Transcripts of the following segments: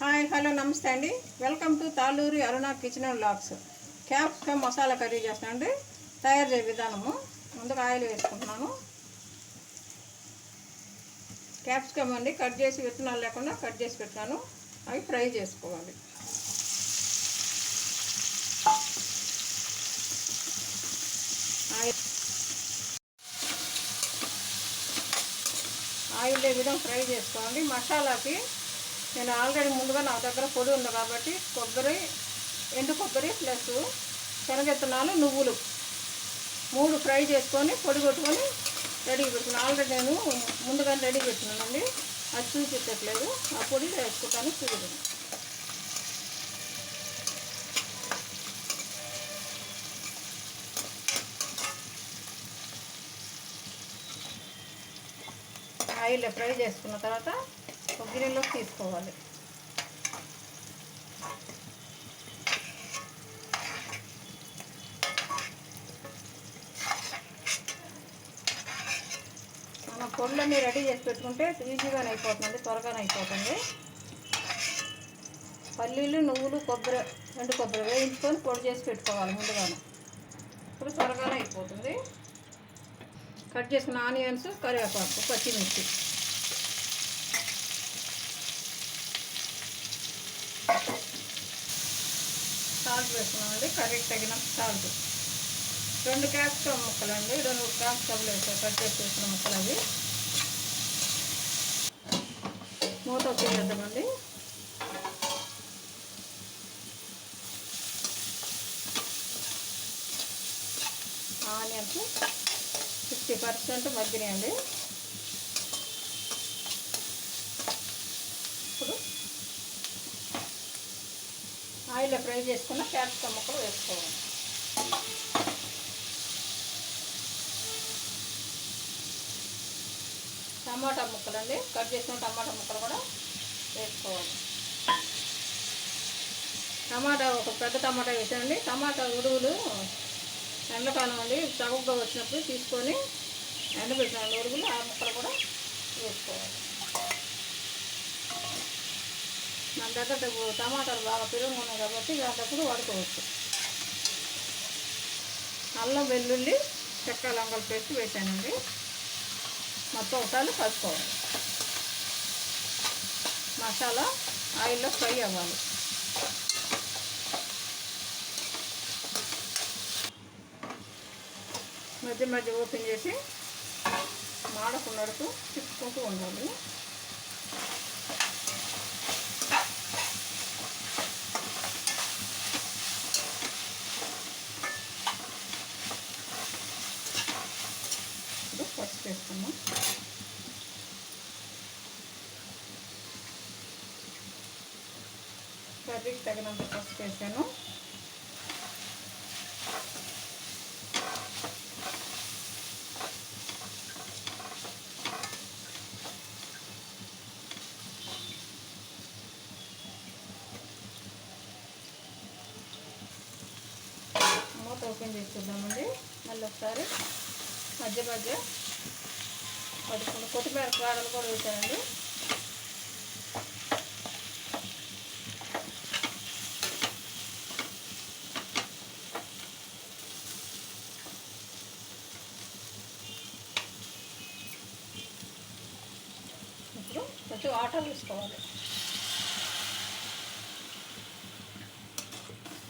Hi hello నమస్తే అండి. Welcome to Talluri Aruna kitchen and vlogs. Capsicum masala curry చేస్తానండి. తయారు చేసే విధానము. ముందుగా ఆయిల్ వేసుకుంటున్నాను. క్యాప్సికమ్ అండి కట్ చేసి విత్తనాలు లేకుండా కట్ చేసి పెట్టాను. అవి ఫ్రై చేసుకోవాలి. ఆయిల్ ఈ విధంగా ఫ్రై చేసుకోండి. మసాలాకి నేను ఆల్రెడీ ముందుగా నా దగ్గర పొడి ఉంది కాబట్టి ఎండు కొబ్బరి ప్లస్ శనగెత్తనాలు నువ్వులు 3 ఫ్రై చేసుకొని పొడి కొట్టుకొని రెడీ పెట్టుకున్నాను. ఆల్రెడీ నేను ముందుగానే రెడీ పెట్టుకున్నానండి. అది చూపించట్లేదు. ఆ పొడి వేసుకుంటాను చూడండి. ఆయిల్ ఫ్రై చేసుకున్న తర్వాత ఒక గిన్నెలోకి తీసుకోవాలి. మనం పొడులన్నీ రెడీ చేసి పెట్టుకుంటే ఈజీగానే అయిపోతుంది, త్వరగానే అయిపోతుంది. పల్లీలు నువ్వులు ఎండు కొబ్బరి వేయించుకొని పొడి చేసి పెట్టుకోవాలి ముందుగానే. ఇప్పుడు త్వరగానే అయిపోతుంది. కట్ చేసుకున్న ఆనియన్స్, కరివేపాకు, పచ్చిమిర్చి, సాల్ట్ వేసుకున్నామండి. కర్రీకి తగినంత సాల్ట్. 2 క్యాప్సికమ్ ముక్కలు అండి. 2 క్యాప్సికమ్లు వేసాను కట్ చేసి వేసిన ముక్కలు. అవి మూత తీసేద్దామండి. ఆనియన్స్ 60% మగ్గినాయండి. ఇప్పుడు ఆయిల్లో ఫ్రై చేసుకున్న క్యాప్సికమ్ ముక్కలు వేసుకోవాలి. టమాటా ముక్కలు అండి. కట్ చేసిన టమాటా ముక్కలు కూడా వేసుకోవాలి. ఒక పెద్ద టమాటా వేసానండి. టమాటా ఉడుగులు ఎండాకాలం అండి చౌకగా వచ్చినప్పుడు తీసుకొని ఎండబెట్టిన ఉడుగులు ఆ ముక్కలు కూడా వేసుకోవాలి. మన దగ్గర టమాటాలు బాగా పెరుగు ఉన్నాయి కాబట్టి దాంట్లో వాడుకోవచ్చు. అల్లం వెల్లుల్లి చెక్క లవంగాల పేస్ట్ వేసానండి. మొత్తం ఒకసారి కలుపుకోవాలి. మసాలా ఆయిల్లో ఫ్రై అవ్వాలి. మధ్య మధ్య ఓపెన్ చేసి మాడకుండకు తిప్పుకుంటూ ఉండాలి. పసుపు వేసుకున్నాం. కర్రీకి తగినంత పసుపు వేసాను. మూత ఓపెన్ చేసి చూద్దామండి. మళ్ళీ ఒకసారి మధ్య పడుకుని కొత్తిమీర కాడలు కూడా వేసానండి. ఇప్పుడు కొంచెం వాటర్ వేసుకోవాలి.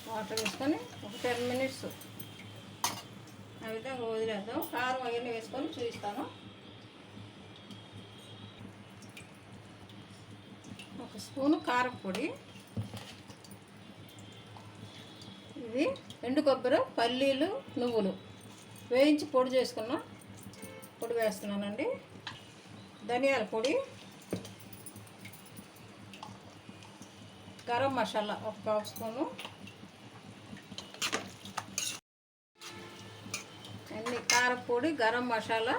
వాటర్ వేసుకొని ఒక 10 మినిట్స్ ఆ విధంగా వదిలేద్దాం. కారం అవన్నీ వేసుకొని చూపిస్తాను. ఒక స్పూను కారం పొడి. ఇది ఎండు కొబ్బరి, పల్లీలు, నువ్వులు వేయించి పొడి చేసుకున్న పొడి వేస్తున్నానండి. ధనియాల పొడి, గరం మసాలా ఒక 1/2 స్పూను, అన్ని కారపొడి, గరం మసాలా,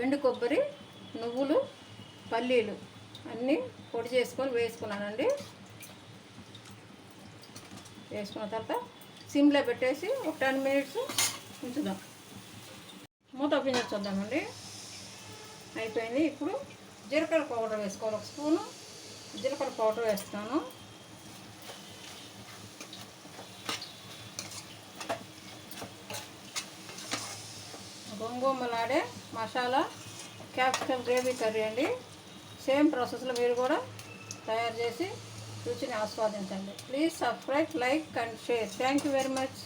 ఎండు కొబ్బరి, నువ్వులు, పల్లీలు అన్నీ పొడి చేసుకొని వేసుకున్నానండి. వేసుకున్న తర్వాత సిమ్లో పెట్టేసి ఒక 10 మినిట్స్ ఉంచుదాం. మూత ఓపెన్ చేసి చూద్దామండి. అయిపోయింది. ఇప్పుడు జీలకర్ర పౌడర్ వేసుకోవాలి 1 స్పూను. జీలకర్ర పౌడర్ వేస్తాను. గుమగుమలాడే మసాలా క్యాప్సికమ్ గ్రేవీ కర్రీ అండి. సేమ్ ప్రాసెస్లో మీరు కూడా తయారు చేసి రుచిని ఆస్వాదించండి. Please subscribe, like and share. Thank you very much.